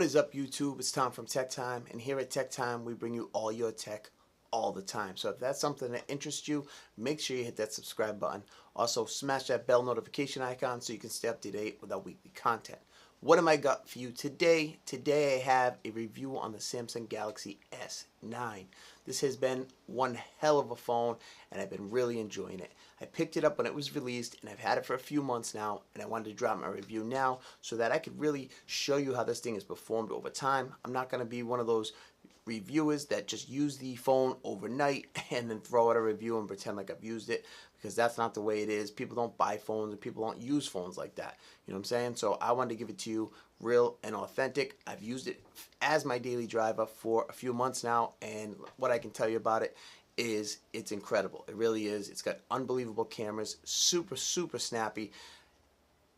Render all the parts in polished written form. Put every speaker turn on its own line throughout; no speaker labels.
is up, YouTube? It's Tom from Tech Time, and here at Tech Time we bring you all your tech all the time. So if that's something that interests you, make sure you hit that subscribe button. Also smash that bell notification icon so you can stay up to date with our weekly content. What am I got for you today? Today I have a review on the Samsung Galaxy S9. This has been one hell of a phone, and I've been really enjoying it. I picked it up when it was released, and I've had it for a few months now, and I wanted to drop my review now so that I could really show you how this thing has performed over time. I'm not going to be one of those reviewers that just use the phone overnight and then throw out a review and pretend like I've used it, because that's not the way it is. People don't buy phones and people don't use phones like that. You know what I'm saying? So I wanted to give it to you real and authentic. I've used it as my daily driver for a few months now, and what I can tell you about it is it's incredible. It really is. It's got unbelievable cameras, super snappy.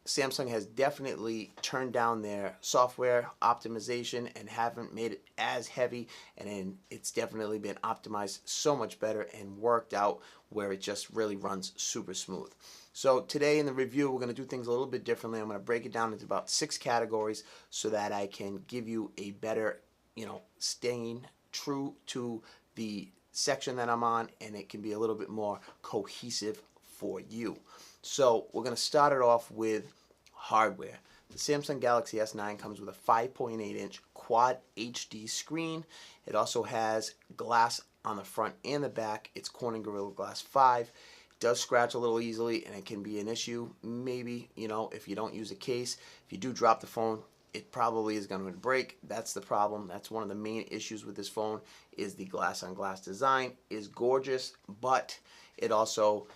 Samsung has definitely turned down their software optimization and haven't made it as heavy, and then it's definitely been optimized so much better and worked out where it just really runs super smooth. So today in the review we're going to do things a little bit differently. I'm going to break it down into about 6 categories so that I can give you a better, staying true to the section that I'm on, and it can be a little bit more cohesive for you. So we're going to start it off with hardware. The Samsung Galaxy S9 comes with a 5.8-inch Quad HD screen. It also has glass on the front and the back. It's Corning Gorilla Glass 5. It does scratch a little easily, and it can be an issue maybe, if you don't use a case. If you do drop the phone, it probably is going to break. That's the problem. That's one of the main issues with this phone, is the glass on glass design is gorgeous, but it also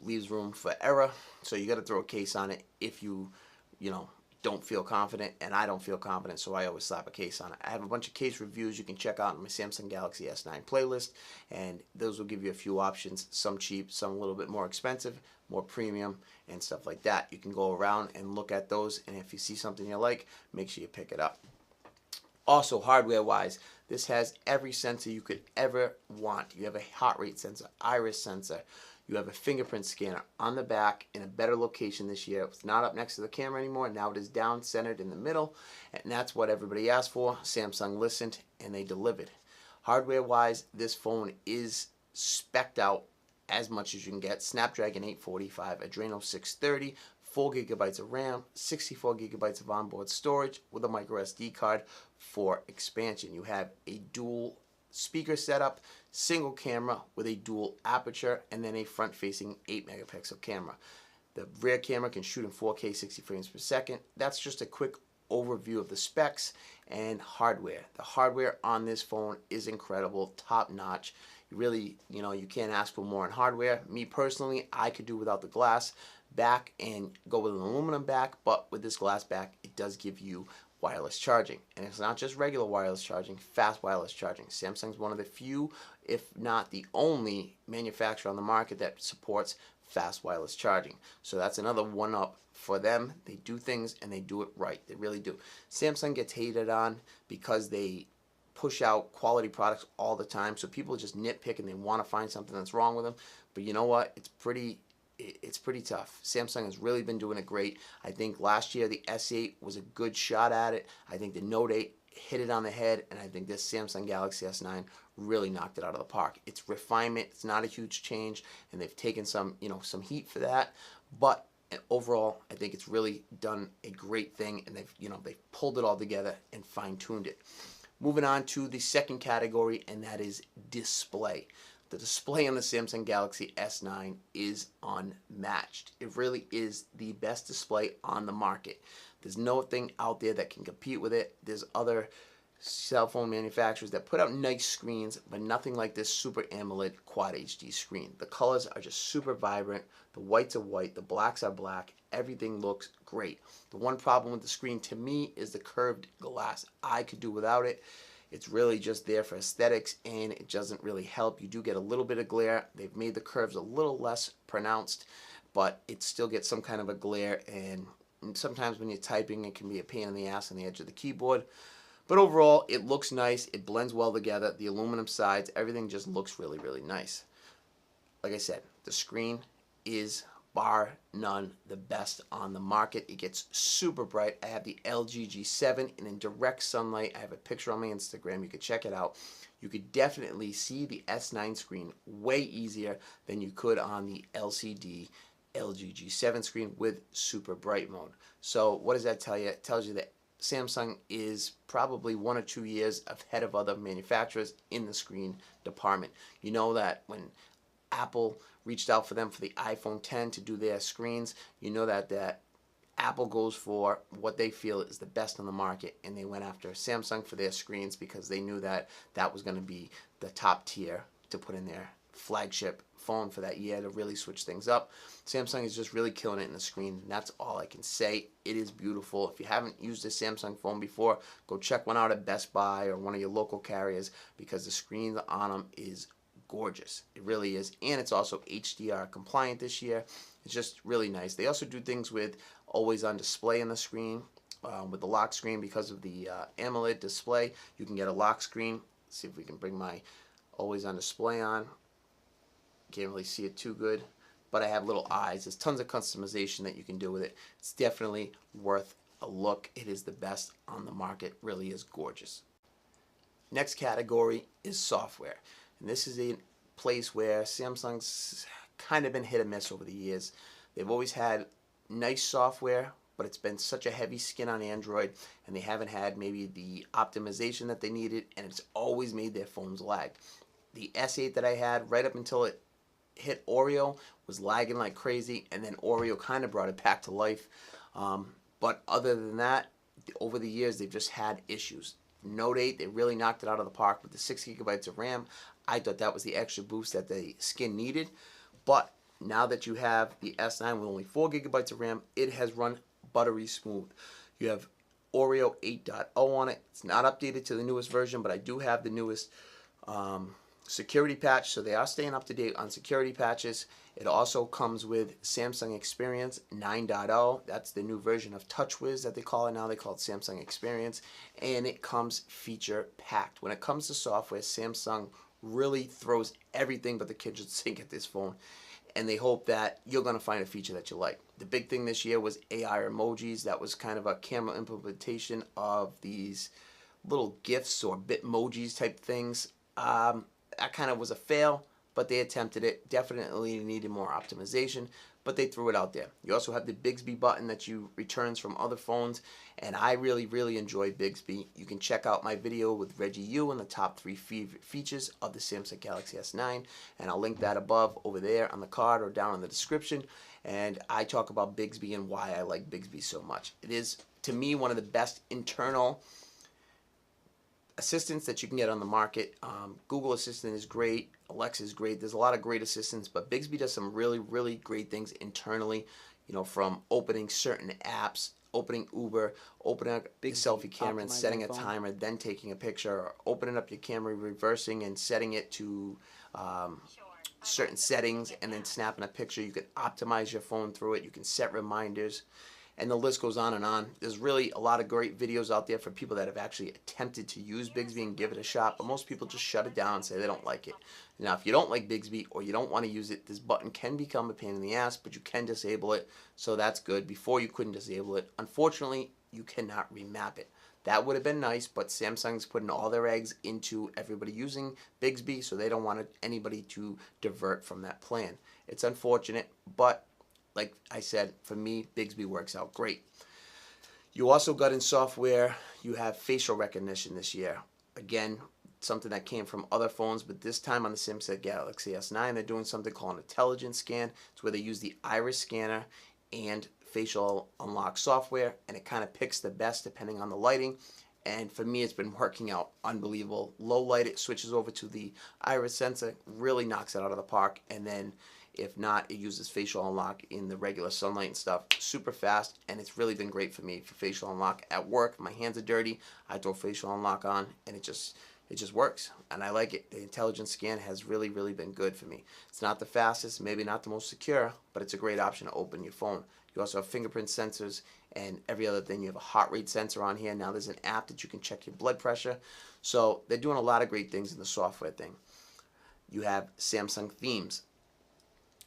leaves room for error. So you got to throw a case on it if you don't feel confident, and I don't feel confident, so I always slap a case on it. I have a bunch of case reviews you can check out in my Samsung Galaxy S9 playlist, and those will give you a few options, some cheap, some a little bit more expensive, more premium, and stuff like that. You can go around and look at those, and if you see something you like, make sure you pick it up. Also, hardware-wise, this has every sensor you could ever want. You have a heart rate sensor, iris sensor. You have a fingerprint scanner on the back in a better location this year. It's not up next to the camera anymore. Now it is down, centered in the middle, and that's what everybody asked for. Samsung listened, and they delivered. Hardware-wise, this phone is spec'd out as much as you can get. Snapdragon 845, Adreno 630, 4 gigabytes of RAM, 64 gigabytes of onboard storage with a micro SD card for expansion. You have a dual speaker setup, single camera with a dual aperture, and then a front-facing 8 megapixel camera. The rear camera can shoot in 4K 60 frames per second. That's just a quick overview of the specs and hardware. The hardware on this phone is incredible, top notch. You really, you can't ask for more in hardware. Me personally, I could do without the glass back and go with an aluminum back, but with this glass back, it does give you wireless charging. And it's not just regular wireless charging, fast wireless charging. Samsung's one of the few, if not the only, manufacturer on the market that supports fast wireless charging. So that's another one-up for them. They do things and they do it right. They really do. Samsung gets hated on because they push out quality products all the time, so people just nitpick and they want to find something that's wrong with them. But you know what? It's pretty tough. Samsung has really been doing it great. I think last year the S8 was a good shot at it. I think the Note 8 hit it on the head, and I think this Samsung Galaxy S9 really knocked it out of the park. It's refinement. It's not a huge change, and they've taken some heat for that. But overall, I think it's really done a great thing, and they've pulled it all together and fine-tuned it. Moving on to the second category, and that is display. The display on the Samsung Galaxy S9 is unmatched. It really is the best display on the market. There's nothing out there that can compete with it. There's other cell phone manufacturers that put out nice screens, but nothing like this Super AMOLED Quad HD screen. The colors are just super vibrant. The whites are white, the blacks are black. Everything looks great. The one problem with the screen to me is the curved glass. I could do without it. It's really just there for aesthetics, and it doesn't really help. You do get a little bit of glare. They've made the curves a little less pronounced, but it still gets some kind of a glare, and sometimes when you're typing, it can be a pain in the ass on the edge of the keyboard. But overall, it looks nice. It blends well together. The aluminum sides, everything just looks really nice. Like I said, the screen is bar none the best on the market. It gets super bright. I have the LG G7 and in direct sunlight. I have a picture on my Instagram. You could check it out. You could definitely see the S9 screen way easier than you could on the LCD LG G7 screen with super bright mode. So what does that tell you? It tells you that Samsung is probably 1 or 2 years ahead of other manufacturers in the screen department. You know that when Apple reached out for them for the iPhone X to do their screens, you know that Apple goes for what they feel is the best on the market, and they went after Samsung for their screens because they knew that that was going to be the top tier to put in their flagship phone for that year to really switch things up. Samsung is just really killing it in the screen. That's all I can say. It is beautiful. If you haven't used a Samsung phone before, go check one out at Best Buy or one of your local carriers because the screen on them is gorgeous. It really is. And it's also HDR compliant this year. It's just really nice. They also do things with always on display on the screen with the lock screen because of the AMOLED display. You can get a lock screen. Let's see if we can bring my always on display on. Can't really see it too good, but I have little eyes. There's tons of customization that you can do with it. It's definitely worth a look. It is the best on the market. Really is gorgeous. Next category is software. And this is a place where Samsung's kind of been hit or miss over the years. They've always had nice software, but it's been such a heavy skin on Android, and they haven't had maybe the optimization that they needed, and it's always made their phones lag. The S8 that I had, right up until it hit Oreo, was lagging like crazy, and then Oreo kind of brought it back to life. But other than that, over the years, they've just had issues. Note 8, they really knocked it out of the park with the 6 gigabytes of RAM. I thought that was the extra boost that the skin needed. But now that you have the S9 with only 4 gigabytes of RAM, it has run buttery smooth. You have Oreo 8.0 on it. It's not updated to the newest version, but I do have the newest security patch, so they are staying up to date on security patches. It also comes with Samsung Experience 9.0. That's the new version of TouchWiz that they call it now. They call it Samsung Experience, and it comes feature packed. When it comes to software, Samsung really throws everything but the kitchen sink at this phone, and they hope that you're going to find a feature that you like. The big thing this year was AI emojis. That was kind of a camera implementation of these little GIFs or Bitmojis type things. That kind of was a fail, but they attempted it. Definitely needed more optimization, but they threw it out there. You also have the Bixby button that you returns from other phones, and I really enjoy Bixby. You can check out my video with Reggie Yu on the top 3 features of the Samsung Galaxy S9, and I'll link that above over there on the card or down in the description. And I talk about Bixby and why I like Bixby so much. It is, to me, one of the best internal assistants that you can get on the market. Google Assistant is great. Alexa is great. There's a lot of great assistants, but Bixby does some really great things internally, you know, from opening certain apps, opening Uber, opening up a big selfie camera and setting a timer, then taking a picture, or opening up your camera, reversing and setting it to certain settings, and then snapping a picture. You can optimize your phone through it. You can set reminders. And the list goes on and on. There's really a lot of great videos out there for people that have actually attempted to use Bixby and give it a shot, but most people just shut it down and say they don't like it. Now, if you don't like Bixby or you don't want to use it, this button can become a pain in the ass, but you can disable it, so that's good. Before, you couldn't disable it. Unfortunately, you cannot remap it. That would have been nice, but Samsung's putting all their eggs into everybody using Bixby, so they don't want anybody to divert from that plan. It's unfortunate, but like I said, for me, Bixby works out great. You also got in software, you have facial recognition this year. Again, something that came from other phones, but this time on the Samsung Galaxy S9, they're doing something called an intelligence scan. It's where they use the iris scanner and facial unlock software, and it kind of picks the best depending on the lighting. And for me, it's been working out unbelievable. Low light, it switches over to the iris sensor, really knocks it out of the park, and then if not, it uses facial unlock in the regular sunlight and stuff. Super fast, and it's really been great for me for facial unlock at work. My hands are dirty. I throw facial unlock on, and it just works, and I like it. The intelligence scan has really been good for me. It's not the fastest, maybe not the most secure, but it's a great option to open your phone. You also have fingerprint sensors and every other thing. You have a heart rate sensor on here. Now there's an app that you can check your blood pressure. So they're doing a lot of great things in the software thing. You have Samsung themes.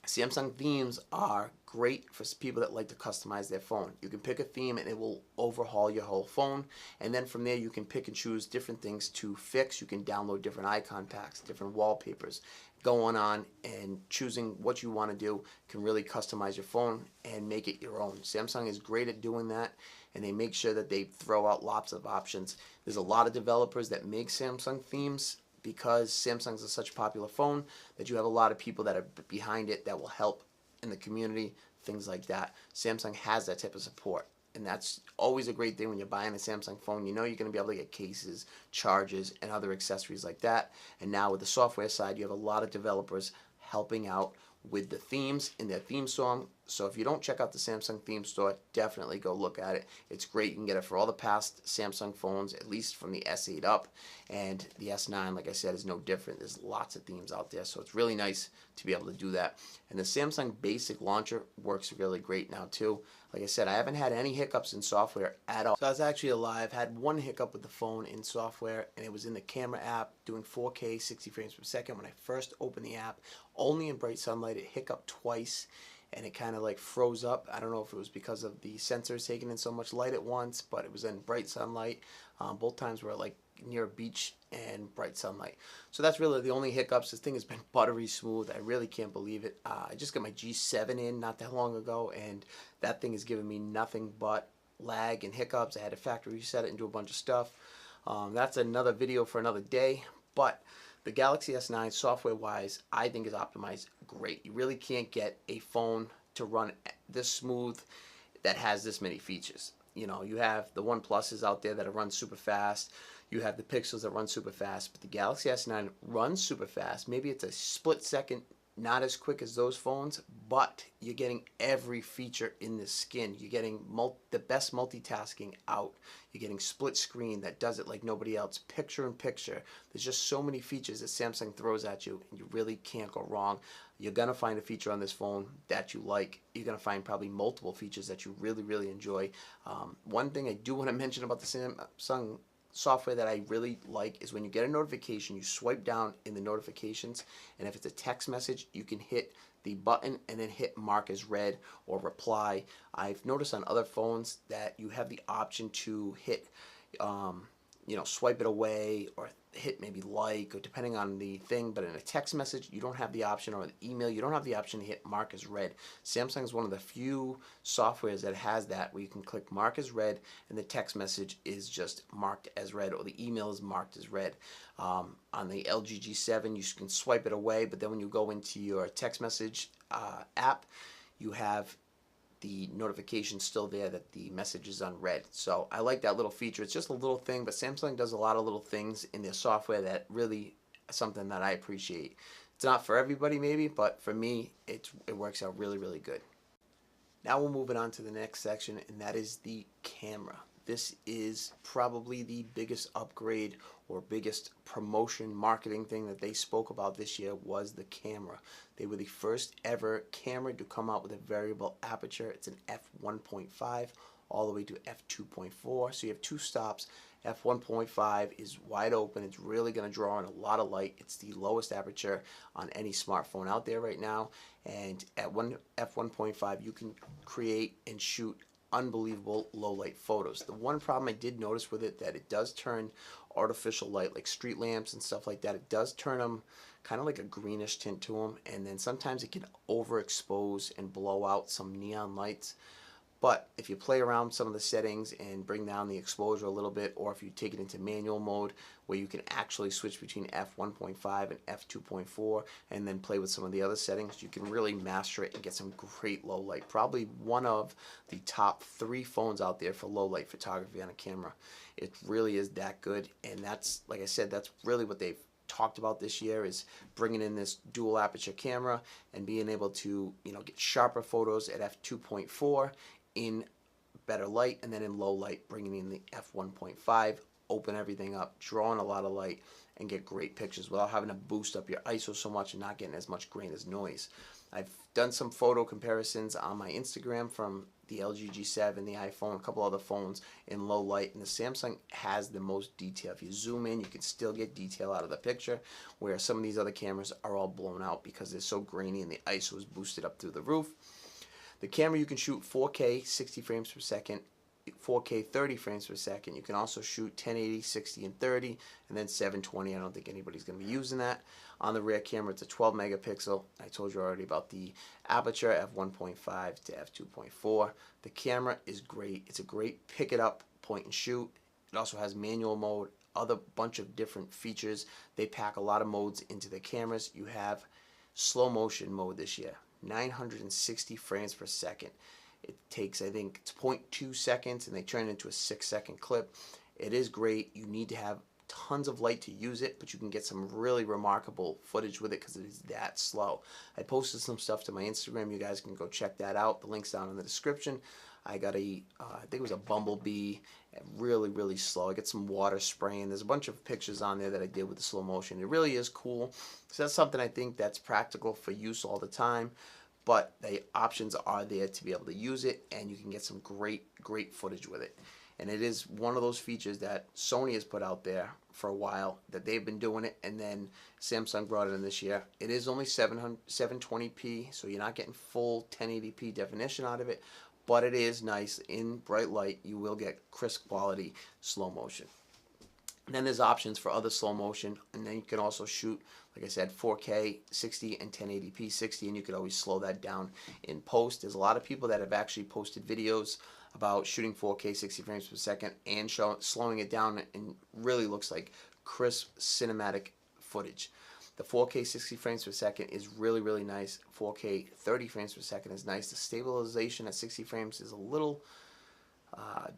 Samsung themes are great for people that like to customize their phone. You can pick a theme and it will overhaul your whole phone, and then from there you can pick and choose different things to fix. You can download different icon packs, different wallpapers, going on and choosing what you want to do can really customize your phone and make it your own. Samsung is great at doing that, and they make sure that they throw out lots of options. There's a lot of developers that make Samsung themes because Samsung's is such a popular phone that you have a lot of people that are behind it that will help in the community, things like that. Samsung has that type of support, and that's always a great thing when you're buying a Samsung phone. You know you're going to be able to get cases, chargers, and other accessories like that. And now with the software side, you have a lot of developers helping out with the themes in their theme song. So if you don't check out the Samsung theme store, definitely go look at it. It's great. You can get it for all the past Samsung phones, at least from the S8 up, and the S9, like I said, is no different. There's lots of themes out there, so it's really nice to be able to do that. And the Samsung Basic Launcher works really great now too. Like I said, I haven't had any hiccups in software at all. So I was actually alive, had one hiccup with the phone in software, and it was in the camera app doing 4K 60 frames per second. When I first opened the app, only in bright sunlight, it hiccuped twice, and it kind of like froze up. I don't know if it was because of the sensors taking in so much light at once, but it was in bright sunlight. Both times were like near a beach and bright sunlight. So that's really the only hiccups. This thing has been buttery smooth. I really can't believe it. I just got my G7 in not that long ago, and that thing is giving me nothing but lag and hiccups. I had to factory reset it and do a bunch of stuff. That's another video for another day, but the Galaxy S9 software-wise, I think is optimized great. You really can't get a phone to run this smooth that has this many features. You know, you have the OnePluses out there that run super fast. You have the Pixels that run super fast, but the Galaxy S9 runs super fast. Maybe it's a split second, not as quick as those phones, but you're getting every feature in the skin. You're getting the best multitasking out. You're getting split screen that does it like nobody else. Picture in picture. There's just so many features that Samsung throws at you, and you really can't go wrong. You're going to find a feature on this phone that you like. You're going to find probably multiple features that you really, really enjoy. One thing I do want to mention about the Samsung software that I really like is when you get a notification, you swipe down in the notifications, and if it's a text message, you can hit the button and then hit mark as read or reply. I've noticed on other phones that you have the option to hit swipe it away or hit maybe like, or depending on the thing, but in a text message you don't have the option, or an email you don't have the option to hit mark as read. Samsung is one of the few softwares that has that, where you can click mark as read and the text message is just marked as read, or the email is marked as read. On the LG G7 you can swipe it away, but then when you go into your text message app, you have the notification still there that the message is unread. So I like that little feature. It's just a little thing, but Samsung does a lot of little things in their software that really is something that I appreciate. It's not for everybody maybe, but for me it works out really, really good. Now we're moving on to the next section, and that is the camera. This is probably the biggest upgrade or biggest promotion marketing thing that they spoke about this year was the camera. They were the first ever camera to come out with a variable aperture. It's an f1.5 all the way to f2.4. So you have two stops. f1.5 is wide open. It's really going to draw in a lot of light. It's the lowest aperture on any smartphone out there right now. And at f1.5 you can create and shoot unbelievable low light photos. The one problem I did notice with it, that it does turn artificial light like street lamps and stuff like that, it does turn them kind of like a greenish tint to them, and then sometimes it can overexpose and blow out some neon lights. But if you play around some of the settings and bring down the exposure a little bit, or if you take it into manual mode where you can actually switch between f1.5 and f2.4 and then play with some of the other settings, you can really master it and get some great low light. Probably one of the top 3 phones out there for low light photography on a camera. It really is that good, and that's, like I said, that's really what they've talked about this year, is bringing in this dual aperture camera and being able to get sharper photos at f2.4 in better light, and then in low light bringing in the f1.5 open everything up, draw in a lot of light, and get great pictures without having to boost up your ISO so much and not getting as much grain as noise. I've done some photo comparisons on my Instagram from the LG G7, the iPhone, a couple other phones in low light, and the Samsung has the most detail. If you zoom in, you can still get detail out of the picture, where some of these other cameras are all blown out because they're so grainy and the ISO is boosted up through the roof. The camera, you can shoot 4K 60 frames per second, 4K 30 frames per second. You can also shoot 1080, 60, and 30, and then 720. I don't think anybody's going to be using that. On the rear camera, it's a 12 megapixel. I told you already about the aperture, f1.5 to f2.4. The camera is great. It's a great pick it up, point and shoot. It also has manual mode, other bunch of different features. They pack a lot of modes into the cameras. You have slow motion mode this year, 960 frames per second. It takes, I think, it's 0.2 seconds, and they turn it into a 6-second clip. It is great. You need to have tons of light to use it, but you can get some really remarkable footage with it because it is that slow. I posted some stuff to my Instagram. You guys can go check that out. The link's down in the description. I got I think it was a bumblebee, really, really slow. I got some water spraying. There's a bunch of pictures on there that I did with the slow motion. It really is cool. So that's something I think that's practical for use all the time. But the options are there to be able to use it, and you can get some great footage with it. And it is one of those features that Sony has put out there for a while, that they've been doing it, and then Samsung brought it in this year. It is only 720p, so you're not getting full 1080p definition out of it, but it is nice. In bright light, you will get crisp quality slow motion. And then there's options for other slow motion, and then you can also shoot, like I said, 4K 60 and 1080p 60, and you could always slow that down in post. There's a lot of people that have actually posted videos about shooting 4K 60 frames per second and slowing it down, and really looks like crisp cinematic footage. The 4K 60 frames per second is really, really nice. 4K 30 frames per second is nice. The stabilization at 60 frames is a little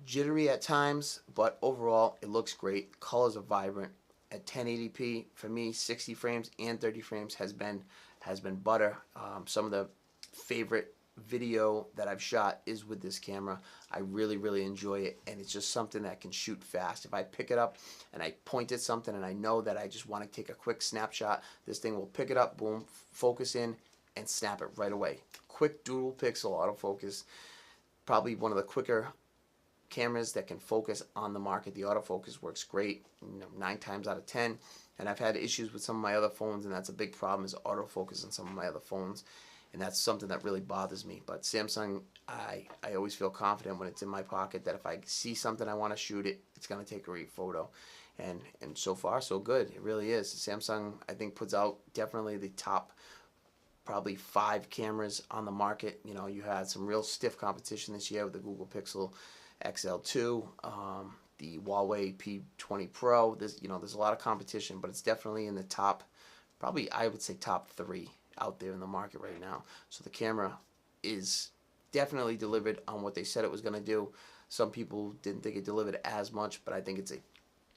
jittery at times, but overall it looks great. Colors are vibrant. At 1080p, for me, 60 frames and 30 frames has been butter. Some of the favorite video that I've shot is with this camera. I really, really enjoy it, and it's just something that can shoot fast. If I pick it up and I point at something and I know that I just want to take a quick snapshot, this thing will pick it up, boom, focus in, and snap it right away. Quick dual pixel autofocus. Probably one of the quicker cameras that can focus on the market. The autofocus works great, 9 times out of 10. And I've had issues with some of my other phones, and that's a big problem, is autofocus on some of my other phones. And that's something that really bothers me. But Samsung, I always feel confident when it's in my pocket that if I see something I want to shoot it, it's going to take a great photo. And so far, so good. It really is. Samsung, I think, puts out definitely the top probably 5 cameras on the market. You know, you had some real stiff competition this year with the Google Pixel XL2, the Huawei P20 Pro. There's a lot of competition, but it's definitely in the top, probably I would say top 3 out there in the market right now. So the camera is definitely delivered on what they said it was going to do. Some people didn't think it delivered as much, but I think it's a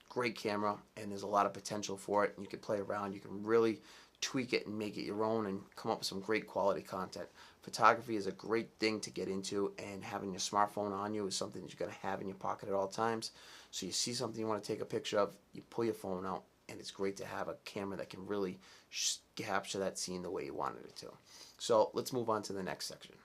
great camera, and there's a lot of potential for it, and you can play around. You can really tweak it and make it your own and come up with some great quality content. Photography is a great thing to get into, and having your smartphone on you is something that you're going to have in your pocket at all times. So you see something you want to take a picture of, you pull your phone out, and it's great to have a camera that can really capture that scene the way you wanted it to. So let's move on to the next section.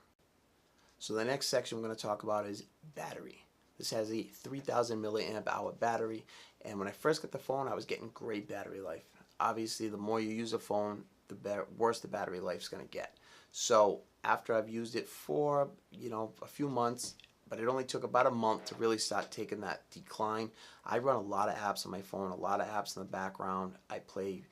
So the next section we're going to talk about is battery. This has a 3000 milliamp hour battery, and when I first got the phone, I was getting great battery life. Obviously, the more you use a phone, the worse the battery life's going to get. So after I've used it for a few months, but it only took about a month to really start taking that decline. I run a lot of apps on my phone, a lot of apps in the background. I play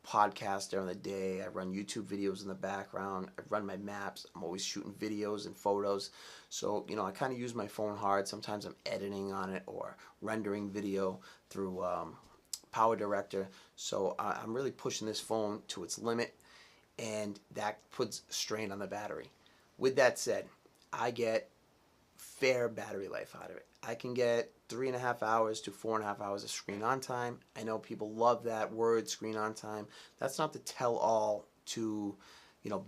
podcasts during the day. I run YouTube videos in the background. I run my maps. I'm always shooting videos and photos. So I kind of use my phone hard. Sometimes I'm editing on it or rendering video through Power Director. So I'm really pushing this phone to its limit, and that puts strain on the battery. With that said, I get fair battery life out of it. I can get 3.5 hours to 4.5 hours of screen on time. I know people love that word, screen on time. That's not the tell all to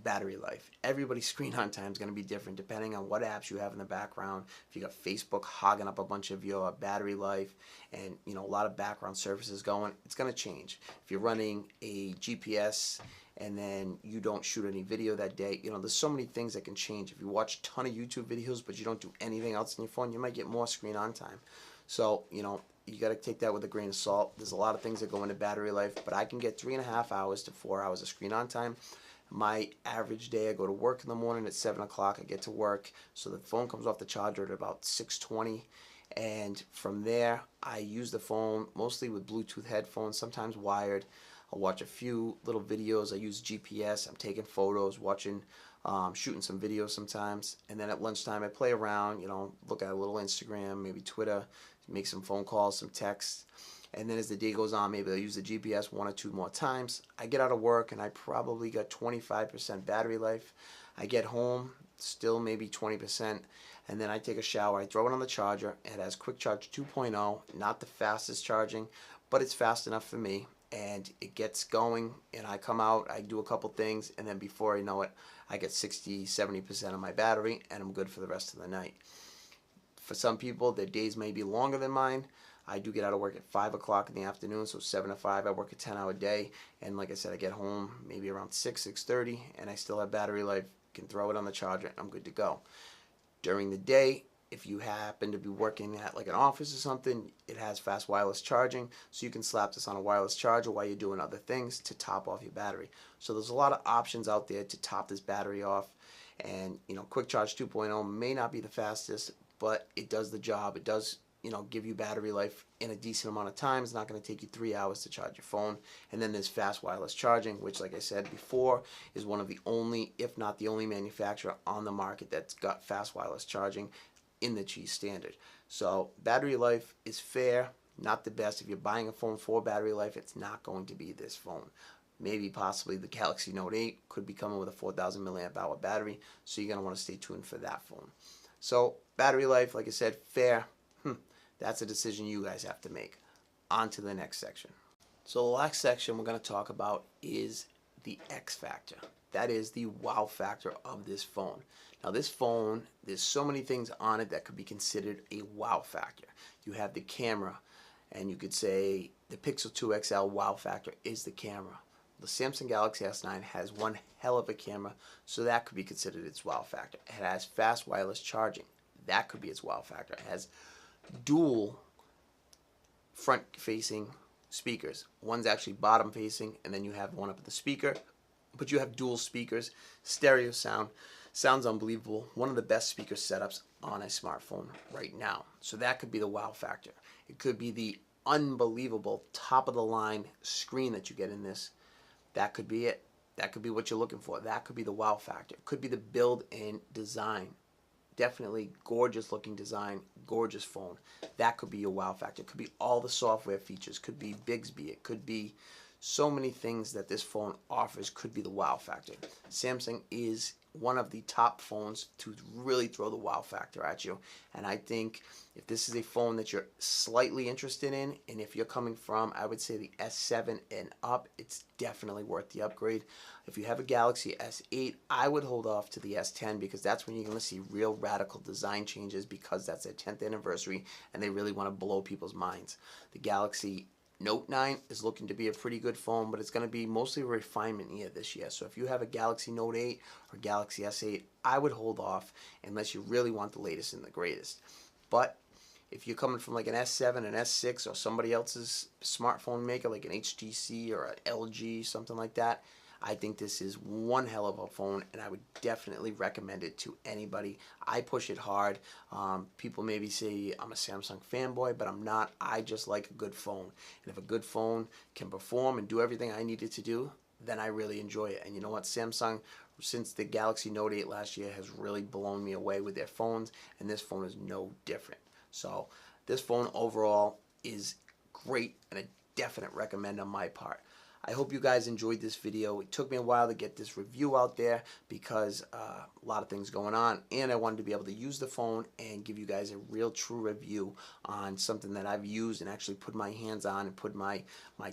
battery life. Everybody's screen on time is going to be different depending on what apps you have in the background. If you got Facebook hogging up a bunch of your battery life and a lot of background services going, it's going to change. If you're running a GPS and then you don't shoot any video that day, there's so many things that can change. If you watch a ton of YouTube videos but you don't do anything else on your phone, you might get more screen on time. So, you got to take that with a grain of salt. There's a lot of things that go into battery life, but I can get 3.5 hours to 4 hours of screen on time. My average day, I go to work in the morning at 7 o'clock. I get to work, so the phone comes off the charger at about 6:20. And from there, I use the phone mostly with Bluetooth headphones, sometimes wired. I'll watch a few little videos. I use GPS. I'm taking photos, watching, shooting some videos sometimes. And then at lunchtime, I play around, look at a little Instagram, maybe Twitter, make some phone calls, some texts. And then as the day goes on, maybe I'll use the GPS 1 or 2 more times. I get out of work and I probably got 25% battery life. I get home, still maybe 20%. And then I take a shower, I throw it on the charger. It has Quick Charge 2.0, not the fastest charging, but it's fast enough for me. And it gets going, and I come out, I do a couple things, and then before I know it, I get 60-70% of my battery, and I'm good for the rest of the night. For some people, their days may be longer than mine. I do get out of work at 5 o'clock in the afternoon, so 7 to 5, I work a 10-hour day, and like I said, I get home maybe around 6:30, and I still have battery life, can throw it on the charger, and I'm good to go. During the day, if you happen to be working at like an office or something, it has fast wireless charging, so you can slap this on a wireless charger while you're doing other things to top off your battery. So there's a lot of options out there to top this battery off, and Quick Charge 2.0 may not be the fastest, but it does the job. It does give you battery life in a decent amount of time. It's not going to take you 3 hours to charge your phone. And then there's fast wireless charging, which, like I said before, is one of the only, if not the only manufacturer on the market that's got fast wireless charging in the Qi standard. So battery life is fair, not the best. If you're buying a phone for battery life, it's not going to be this phone. Maybe possibly the Galaxy Note 8 could be coming with a 4,000 milliamp hour battery, so you're going to want to stay tuned for that phone. So battery life, like I said, fair. That's a decision you guys have to make. On to the next section. So the last section we're going to talk about is the X factor. That is the wow factor of this phone. Now this phone, there's so many things on it that could be considered a wow factor. You have the camera, and you could say the Pixel 2 XL wow factor is the camera. The Samsung Galaxy S9 has one hell of a camera, so that could be considered its wow factor. It has fast wireless charging. That could be its wow factor. It has dual front-facing speakers. One's actually bottom-facing, and then you have one up at the speaker. But you have dual speakers, stereo sound. Sounds unbelievable. One of the best speaker setups on a smartphone right now. So that could be the wow factor. It could be the unbelievable top-of-the-line screen that you get in this. That could be it. That could be what you're looking for. That could be the wow factor. It could be the build and design. Definitely gorgeous looking design, gorgeous phone. That could be your wow factor. It could be all the software features. Could be Bixby. It could be so many things that this phone offers could be the wow factor. Samsung is one of the top phones to really throw the wow factor at you. And I think if this is a phone that you're slightly interested in, and if you're coming from, I would say the S7 and up, it's definitely worth the upgrade. If you have a Galaxy S8, I would hold off to the S10 because that's when you're going to see real radical design changes because that's their 10th anniversary and they really want to blow people's minds. The Galaxy Note 9 is looking to be a pretty good phone, but it's going to be mostly a refinement year this year. So if you have a Galaxy Note 8 or Galaxy S8, I would hold off unless you really want the latest and the greatest. But if you're coming from like an S7, an S6, or somebody else's smartphone maker, like an HTC or an LG, something like that, I think this is one hell of a phone, and I would definitely recommend it to anybody. I push it hard. People maybe say I'm a Samsung fanboy, but I'm not. I just like a good phone. And if a good phone can perform and do everything I need it to do, then I really enjoy it. And you know what? Samsung, since the Galaxy Note 8 last year, has really blown me away with their phones, and this phone is no different. So this phone overall is great and a definite recommend on my part. I hope you guys enjoyed this video. It took me a while to get this review out there because a lot of things going on, and I wanted to be able to use the phone and give you guys a real true review on something that I've used and actually put my hands on and put my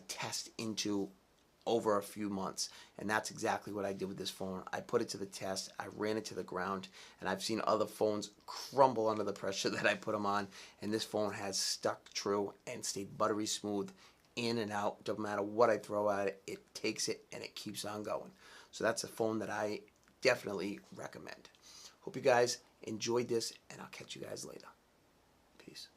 test into over a few months. And that's exactly what I did with this phone. I put it to the test, I ran it to the ground, and I've seen other phones crumble under the pressure that I put them on, and this phone has stuck true and stayed buttery smooth in and out. No matter what I throw at it, it takes it and it keeps on going. So that's a phone that I definitely recommend. Hope you guys enjoyed this, and I'll catch you guys later. Peace.